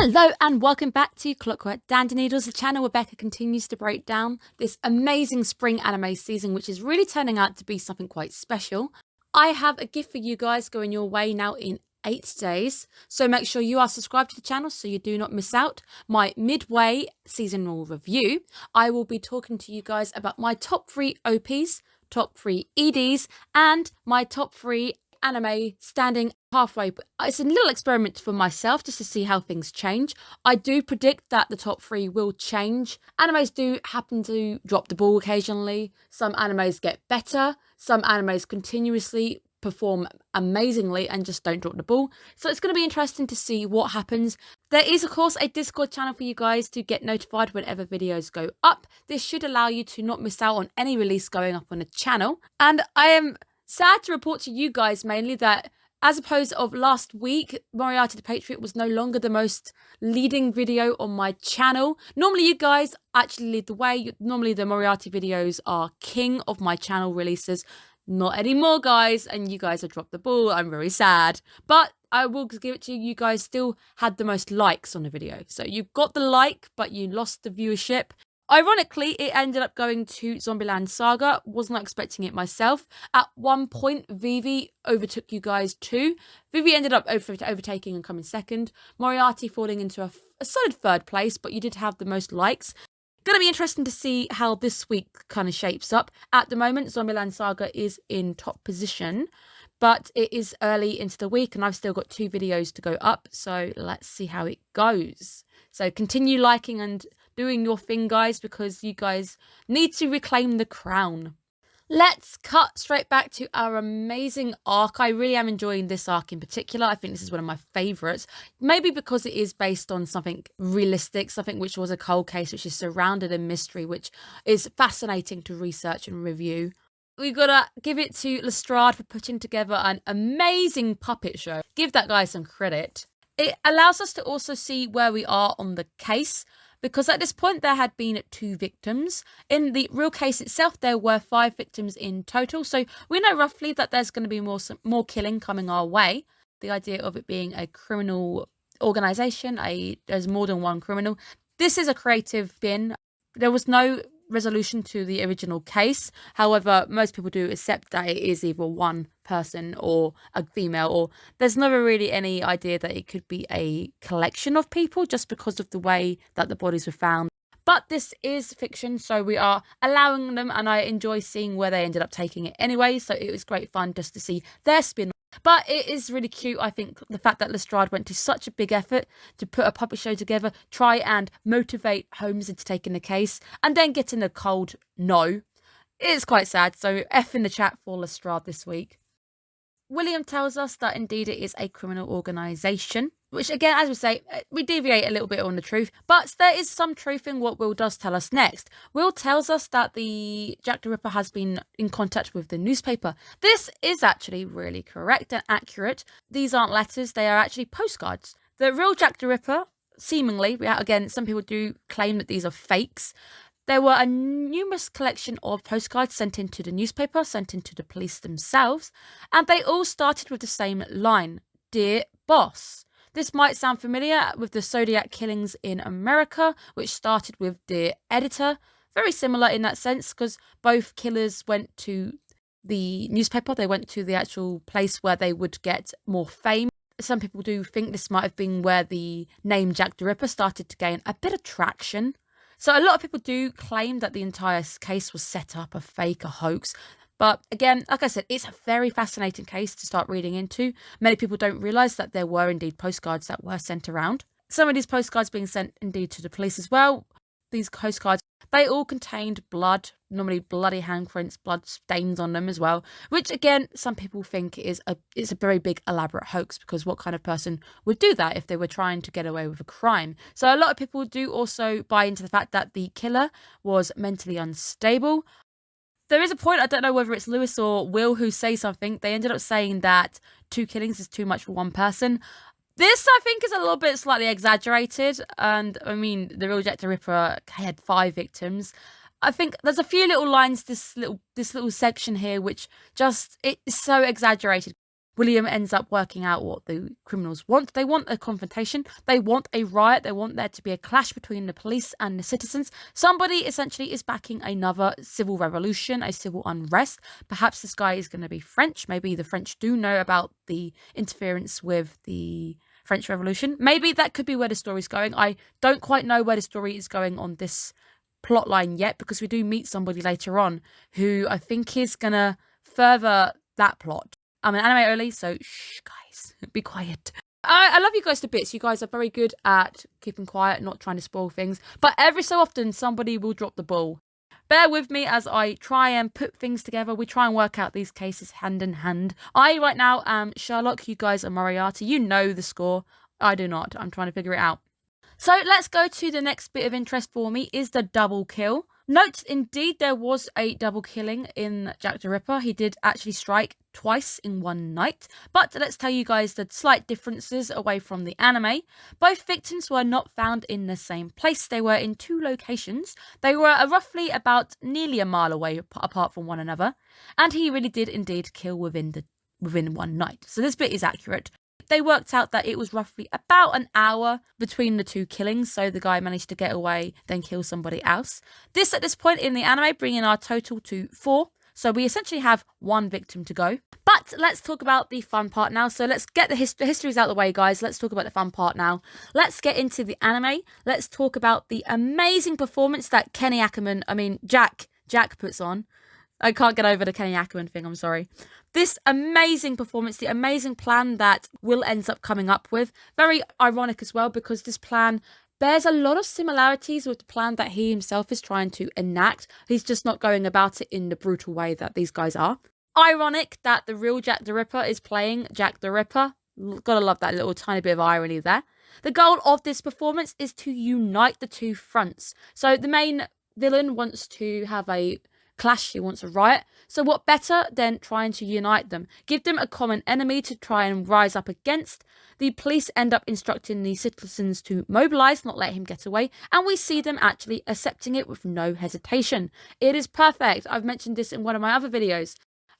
Hello and welcome back to Clockwork Dandy Needles, the channel where Becca continues to break down this amazing spring anime season, which is really turning out to be something quite special. I have a gift for you guys going your way now in 8 days, so make sure you are subscribed to the channel so you do not miss out my midway seasonal review. I will be talking to you guys about my top 3 OPs, top 3 EDs, and my top 3 anime standing halfway. It's a little experiment for myself just to see how things change. I do predict that the top 3 will change. Animes do happen to drop the ball occasionally. Some animes get better. Some animes continuously perform amazingly and just don't drop the ball. So it's going to be interesting to see what happens. There is, of course, a Discord channel for you guys to get notified whenever videos go up. This should allow you to not miss out on any release going up on the channel. And I am sad to report to you guys mainly that as opposed of last week, Moriarty the Patriot was no longer the most leading video on my channel. Normally you guys actually lead the way. Normally the Moriarty videos are king of my channel releases. Not anymore, guys, and you guys have dropped the ball. I'm very sad. But I will give it to you. You guys still had the most likes on the video. So you got the like, but you lost the viewership. Ironically, it ended up going to Zombieland Saga. Was not expecting it myself. At one point, Vivi overtook you guys too. Vivi ended up overtaking and coming second. Moriarty falling into a solid third place, but you did have the most likes. Going to be interesting to see how this week kind of shapes up. At the moment, Zombieland Saga is in top position, but it is early into the week and I've still got 2 videos to go up. So let's see how it goes. So continue liking and doing your thing, guys, because you guys need to reclaim the crown. Let's cut straight back to our amazing arc. I really am enjoying this arc in particular. I think this is one of my favourites. Maybe because it is based on something realistic, something which was a cold case, which is surrounded in mystery, which is fascinating to research and review. We've got to give it to Lestrade for putting together an amazing puppet show. Give that guy some credit. It allows us to also see where we are on the case, because at this point there had been 2 victims. In the real case itself, there were 5 victims in total, so we know roughly that there's going to be more killing coming our way. The idea of it being a criminal organisation, there's more than one criminal. This is a creative spin. There was no resolution to the original case. However, most people do accept that it is either one person or a female, or there's never really any idea that it could be a collection of people just because of the way that the bodies were found. But this is fiction, so we are allowing them, and I enjoy seeing where they ended up taking it anyway, so it was great fun just to see their spin. But it is really cute, I think, the fact that Lestrade went to such a big effort to put a puppet show together, try and motivate Holmes into taking the case, and then getting a cold no. It's quite sad, so F in the chat for Lestrade this week. William tells us that indeed it is a criminal organisation, which again, as we say, we deviate a little bit on the truth, but there is some truth in what Will does tell us next. Will tells us that the Jack the Ripper has been in contact with the newspaper. This is actually really correct and accurate. These aren't letters, they are actually postcards. The real Jack the Ripper, seemingly, again, some people do claim that these are fakes. There were a numerous collection of postcards sent into the newspaper, sent into the police themselves, and they all started with the same line, "Dear Boss." This might sound familiar with the Zodiac killings in America, which started with "Dear Editor." Very similar in that sense, because both killers went to the newspaper. They went to the actual place where they would get more fame. Some people do think this might have been where the name Jack the Ripper started to gain a bit of traction. So a lot of people do claim that the entire case was set up, a fake, a hoax. But again, like I said, it's a very fascinating case to start reading into. Many people don't realise that there were indeed postcards that were sent around. Some of these postcards being sent indeed to the police as well. These postcards, they all contained blood, normally bloody handprints, blood stains on them as well, which again, some people think is a very big elaborate hoax, because what kind of person would do that if they were trying to get away with a crime? So a lot of people do also buy into the fact that the killer was mentally unstable. There is a point, I don't know whether it's Lewis or Will who say something, they ended up saying that 2 killings is too much for one person. This, I think, is a little bit slightly exaggerated. And, I mean, the real Jack the Ripper had 5 victims. I think there's a few little lines, this little section here, which just, it's so exaggerated. William ends up working out what the criminals want. They want a confrontation. They want a riot. They want there to be a clash between the police and the citizens. Somebody essentially is backing another civil revolution, a civil unrest. Perhaps this guy is going to be French. Maybe the French do know about the interference with the French Revolution. Maybe that could be where the story's going. I don't quite know where the story is going on this plot line yet, because we do meet somebody later on who I think is going to further that plot. I'm an anime only, so shh, guys, be quiet. I love you guys to bits. You guys are very good at keeping quiet, not trying to spoil things. But every so often, somebody will drop the ball. Bear with me as I try and put things together. We try and work out these cases hand in hand. I, right now, am Sherlock. You guys are Moriarty. You know the score. I do not. I'm trying to figure it out. So let's go to the next bit of interest for me, is the double kill. Note, indeed, there was a double killing in Jack the Ripper. He did actually strike twice in one night. But let's tell you guys the slight differences away from the anime. Both victims were not found in the same place. They were in two locations. They were roughly about nearly a mile away apart from one another. And he really did indeed kill within one night. So this bit is accurate. They worked out that it was roughly about an hour between the two killings, so the guy managed to get away, then kill somebody else. At this point in the anime, bringing our total to 4, so we essentially have 1 victim to go. But let's talk about the fun part now. So let's get the histories out of the way, guys. Let's talk about the fun part now. Let's get into the anime. Let's talk about the amazing performance that Jack puts on. I can't get over the Kenny Ackerman thing, I'm sorry. This amazing performance, the amazing plan that Will ends up coming up with. Very ironic as well, because this plan bears a lot of similarities with the plan that he himself is trying to enact. He's just not going about it in the brutal way that these guys are. Ironic that the real Jack the Ripper is playing Jack the Ripper. Gotta love that little tiny bit of irony there. The goal of this performance is to unite the two fronts. So the main villain wants to have a clash, he wants a riot. So what better than trying to unite them? Give them a common enemy to try and rise up against. The police end up instructing the citizens to mobilise, not let him get away, and we see them actually accepting it with no hesitation. It is perfect. I've mentioned this in one of my other videos.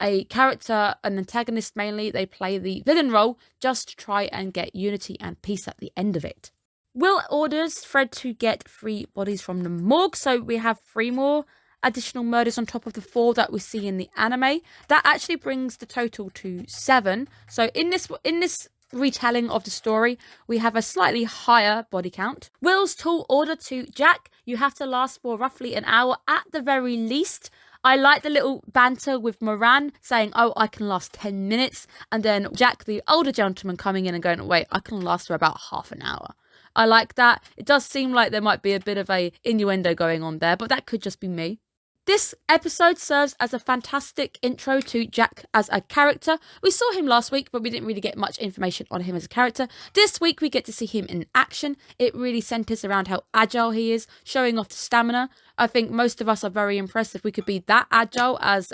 A character, an antagonist mainly, they play the villain role just to try and get unity and peace at the end of it. Will orders Fred to get 3 bodies from the morgue, so we have 3 more additional murders on top of the 4 that we see in the anime. That actually brings the total to 7. So in this retelling of the story, we have a slightly higher body count. Will's tall order to Jack: you have to last for roughly an hour at the very least. I like the little banter with Moran saying, oh, I can last 10 minutes. And then Jack, the older gentleman, coming in and going, wait, I can last for about half an hour. I like that. It does seem like there might be a bit of a innuendo going on there, but that could just be me. This episode serves as a fantastic intro to Jack as a character. We saw him last week, but we didn't really get much information on him as a character. This week, we get to see him in action. It really centres around how agile he is, showing off the stamina. I think most of us are very impressed if we could be that agile as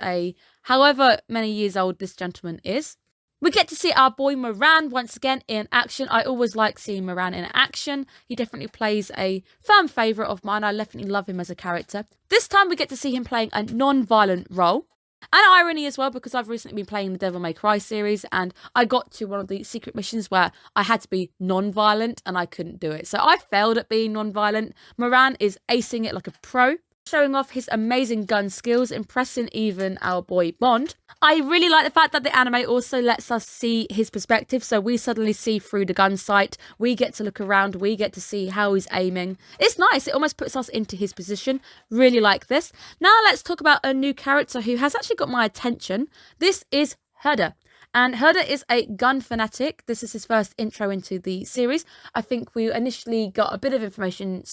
however many years old this gentleman is. We get to see our boy Moran once again in action. I always like seeing Moran in action. He definitely plays a firm favourite of mine. I definitely love him as a character. This time we get to see him playing a non-violent role. And irony as well, because I've recently been playing the Devil May Cry series and I got to one of the secret missions where I had to be non-violent and I couldn't do it. So I failed at being non-violent. Moran is acing it like a pro, showing off his amazing gun skills, impressing even our boy Bond. I really like the fact that the anime also lets us see his perspective, so we suddenly see through the gun sight, we get to look around, we get to see how he's aiming. It's nice, it almost puts us into his position. Really like this. Now let's talk about a new character who has actually got my attention. This is Herder. And Herder is a gun fanatic. This is his first intro into the series. I think we initially got a bit of information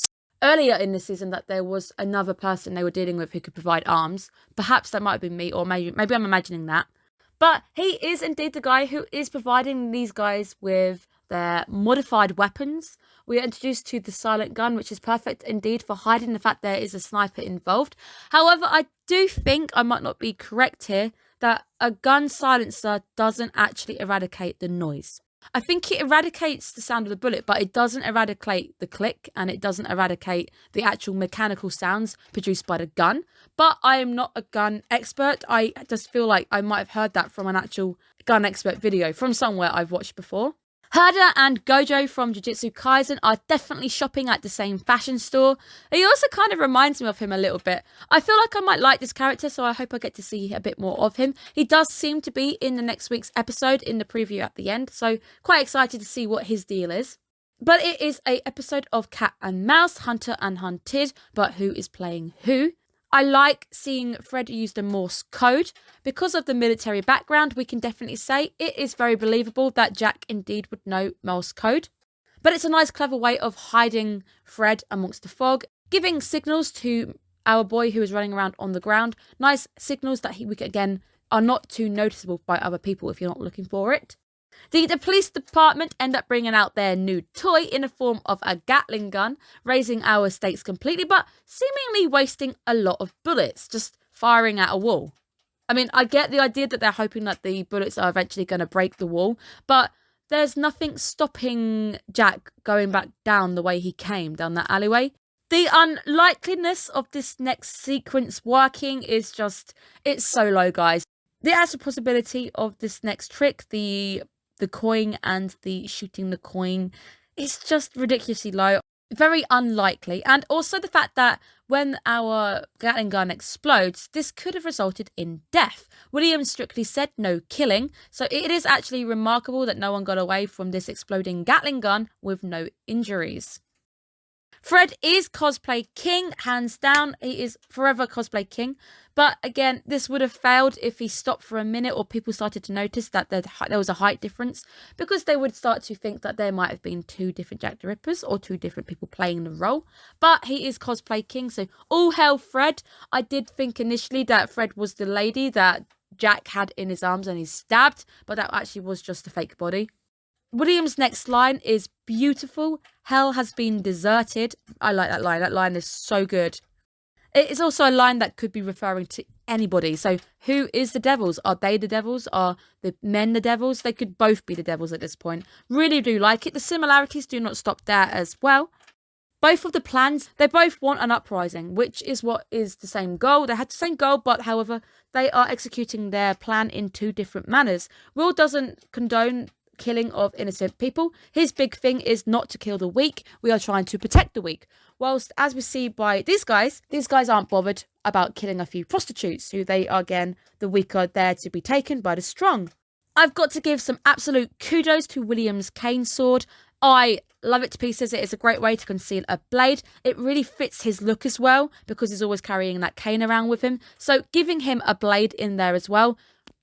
earlier in the season that there was another person they were dealing with who could provide arms. Perhaps that might have been me, or maybe I'm imagining that. But he is indeed the guy who is providing these guys with their modified weapons. We are introduced to the silent gun, which is perfect indeed for hiding the fact there is a sniper involved. However, I do think, I might not be correct here, that a gun silencer doesn't actually eradicate the noise. I think it eradicates the sound of the bullet, but it doesn't eradicate the click and it doesn't eradicate the actual mechanical sounds produced by the gun. But I am not a gun expert. I just feel like I might have heard that from an actual gun expert video from somewhere I've watched before. Herder and Gojo from Jujutsu Kaisen are definitely shopping at the same fashion store. He also kind of reminds me of him a little bit. I feel like I might like this character, so I hope I get to see a bit more of him. He does seem to be in the next week's episode in the preview at the end, so quite excited to see what his deal is. But it is an episode of Cat and Mouse, Hunter and Hunted, but who is playing who? I like seeing Fred use the Morse code. Because of the military background, we can definitely say it is very believable that Jack indeed would know Morse code. But it's a nice, clever way of hiding Fred amongst the fog, giving signals to our boy who is running around on the ground. Nice signals that we again are not too noticeable by other people if you're not looking for it. The police department end up bringing out their new toy in the form of a Gatling gun, raising our stakes completely, but seemingly wasting a lot of bullets, just firing at a wall. I mean, I get the idea that they're hoping that the bullets are eventually going to break the wall, but there's nothing stopping Jack going back down the way he came, down that alleyway. The unlikeliness of this next sequence working is just, it's so low, guys. The actual possibility of this next trick, the coin and the shooting the coin, is just ridiculously low. Very unlikely. And also the fact that when our Gatling gun explodes, this could have resulted in death. Williams strictly said no killing, so it is actually remarkable that no one got away from this exploding Gatling gun with no injuries. Fred is cosplay king, hands down. He is forever cosplay king. But again, this would have failed if he stopped for a minute or people started to notice that there was a height difference, because they would start to think that there might have been two different Jack the Rippers or two different people playing the role. But he is cosplay king, so all hail Fred. I did think initially that Fred was the lady that Jack had in his arms and he stabbed, but that actually was just a fake body. William's next line is beautiful. Hell has been deserted. I like that line. That line is so good. It is also a line that could be referring to anybody. So who is the devils? Are they the devils? Are the men the devils? They could both be the devils at this point. Really do like it. The similarities do not stop there as well. Both of the plans, they both want an uprising, which is what is the same goal. They had the same goal, but however, they are executing their plan in two different manners. Will doesn't condone killing of innocent people. His big thing is not to kill the weak. We are trying to protect the weak. Whilst, as we see by these guys aren't bothered about killing a few prostitutes, who they are, again, the weak are there to be taken by the strong. I've got to give some absolute kudos to William's cane sword. I love it to pieces. It is a great way to conceal a blade. It really fits his look as well, because he's always carrying that cane around with him. So giving him a blade in there as well,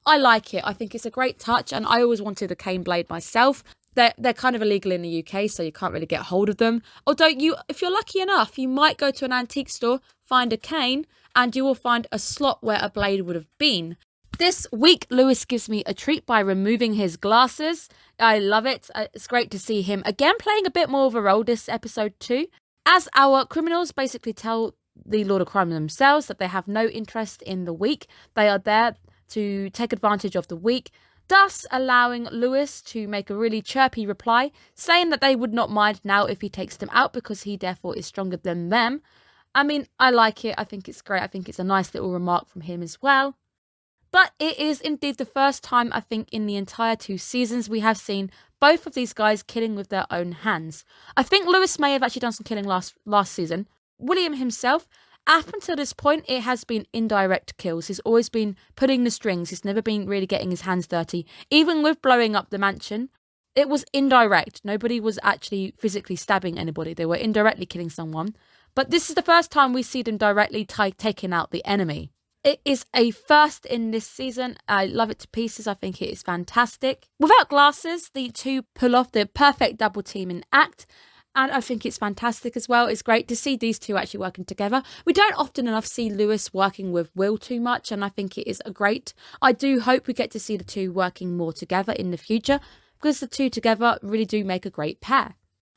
I like it. I think it's a great touch, and I always wanted a cane blade myself. They're kind of illegal in the UK, so you can't really get hold of them. Although if you're lucky enough, you might go to an antique store, find a cane, and you will find a slot where a blade would have been. This week, Lewis gives me a treat by removing his glasses. I love it. It's great to see him again playing a bit more of a role this episode too. As our criminals basically tell the Lord of Crime themselves that they have no interest in the weak. They are there to take advantage of the weak, thus allowing Lewis to make a really chirpy reply, saying that they would not mind now if he takes them out because he therefore is stronger than them. I mean, I like it. I think it's great. I think it's a nice little remark from him as well. But it is indeed the first time, I think, in the entire 2 seasons we have seen both of these guys killing with their own hands. I think Lewis may have actually done some killing last season. William himself, up until this point, it has been indirect kills. He's always been putting the strings. He's never been really getting his hands dirty. Even with blowing up the mansion, it was indirect. Nobody was actually physically stabbing anybody. They were indirectly killing someone. But this is the first time we see them directly taking out the enemy. It is a first in this season. I love it to pieces. I think it is fantastic. Without glasses, the two pull off the perfect double teaming act. And I think it's fantastic as well. It's great to see these two actually working together. We don't often enough see Lewis working with Will too much, and I think it is great. I do hope we get to see the two working more together in the future, because the two together really do make a great pair.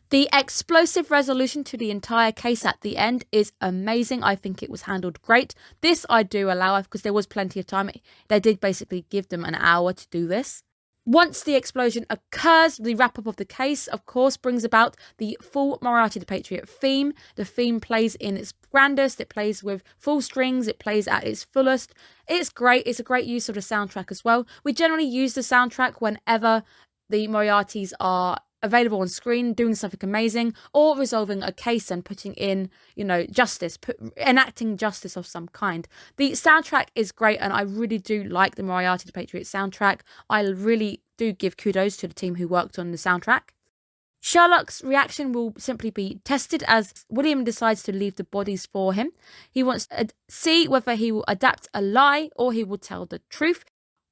The explosive resolution to the entire case at the end is amazing. I think it was handled great. This I do allow, because there was plenty of time. They did basically give them an hour to do this. Once the explosion occurs, the wrap-up of the case, of course, brings about the full Moriarty the Patriot theme. The theme plays in its grandest, it plays with full strings, it plays at its fullest. It's great, it's a great use of the soundtrack as well. We generally use the soundtrack whenever the Moriartys are available on screen, doing something amazing, or resolving a case and putting in, justice, enacting justice of some kind. The soundtrack is great, and I really do like the Moriarty the Patriot soundtrack. I really do give kudos to the team who worked on the soundtrack. Sherlock's reaction will simply be tested as William decides to leave the bodies for him. He wants to see whether he will adapt a lie or he will tell the truth.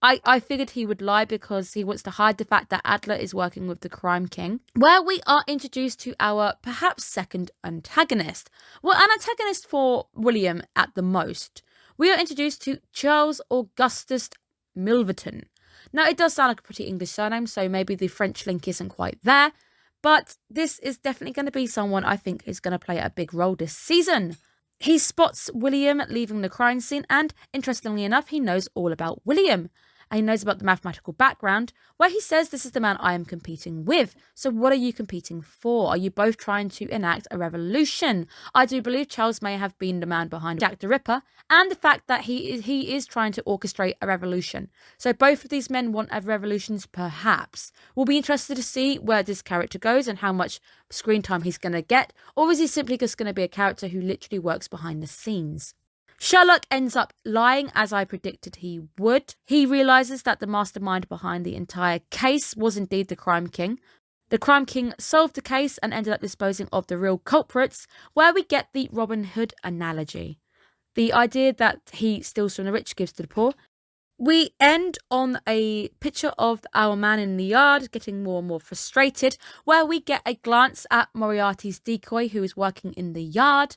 I figured he would lie because he wants to hide the fact that Adler is working with the crime king, where we are introduced to our perhaps second antagonist. Well, an antagonist for William at the most. We are introduced to Charles Augustus Milverton. Now, it does sound like a pretty English surname, so maybe the French link isn't quite there, but this is definitely going to be someone I think is going to play a big role this season. He spots William leaving the crime scene, and interestingly enough, he knows all about William. And he knows about the mathematical background, where he says, this is the man I am competing with. So what are you competing for? Are you both trying to enact a revolution? I do believe Charles may have been the man behind Jack the Ripper, and the fact that he is trying to orchestrate a revolution. So both of these men want revolutions, perhaps. We'll be interested to see where this character goes and how much screen time he's going to get. Or is he simply just going to be a character who literally works behind the scenes? Sherlock ends up lying, as I predicted he would. He realises that the mastermind behind the entire case was indeed the crime king. The crime king solved the case and ended up disposing of the real culprits, where we get the Robin Hood analogy. The idea that he steals from the rich, gives to the poor. We end on a picture of our man in the yard getting more and more frustrated, where we get a glance at Moriarty's decoy who is working in the yard.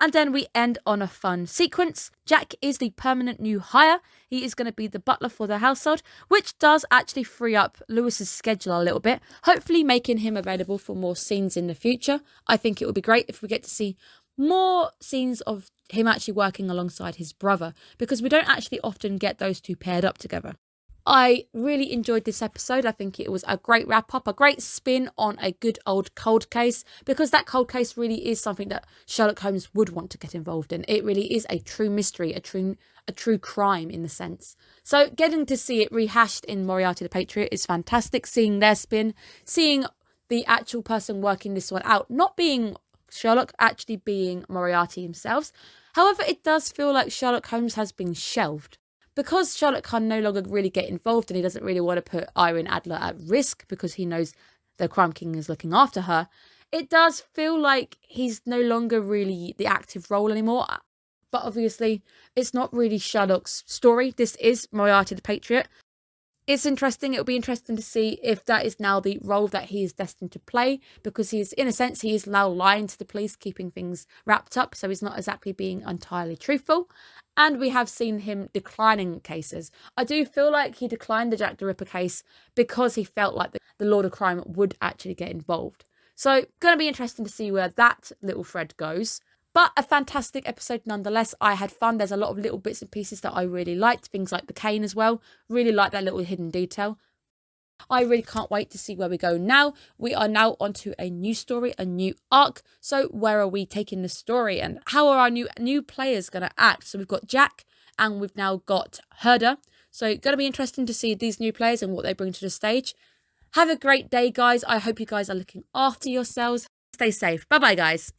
And then we end on a fun sequence. Jack is the permanent new hire. He is going to be the butler for the household, which does actually free up Lewis's schedule a little bit, hopefully making him available for more scenes in the future. I think it would be great if we get to see more scenes of him actually working alongside his brother, because we don't actually often get those two paired up together. I really enjoyed this episode. I think it was a great wrap-up, a great spin on a good old cold case, because that cold case really is something that Sherlock Holmes would want to get involved in. It really is a true mystery, a true crime in the sense. So getting to see it rehashed in Moriarty the Patriot is fantastic. Seeing their spin, seeing the actual person working this one out, not being Sherlock, actually being Moriarty himself. However, it does feel like Sherlock Holmes has been shelved. Because Sherlock can no longer really get involved and he doesn't really want to put Irene Adler at risk because he knows the crime king is looking after her, it does feel like he's no longer really the active role anymore. But obviously, it's not really Sherlock's story. This is Moriarty the Patriot. It's interesting. It'll be interesting to see if that is now the role that he is destined to play, because he is, in a sense, he is now lying to the police, keeping things wrapped up, so he's not exactly being entirely truthful. And we have seen him declining cases. I do feel like he declined the Jack the Ripper case because he felt like the Lord of Crime would actually get involved. So, going to be interesting to see where that little thread goes. But a fantastic episode nonetheless. I had fun. There's a lot of little bits and pieces that I really liked. Things like the cane as well. Really like that little hidden detail. I really can't wait to see where we go now. We are now onto a new story, a new arc. So where are we taking the story and how are our new players going to act? So we've got Jack and we've now got Herder. So going to be interesting to see these new players and what they bring to the stage. Have a great day, guys. I hope you guys are looking after yourselves. Stay safe. Bye-bye, guys.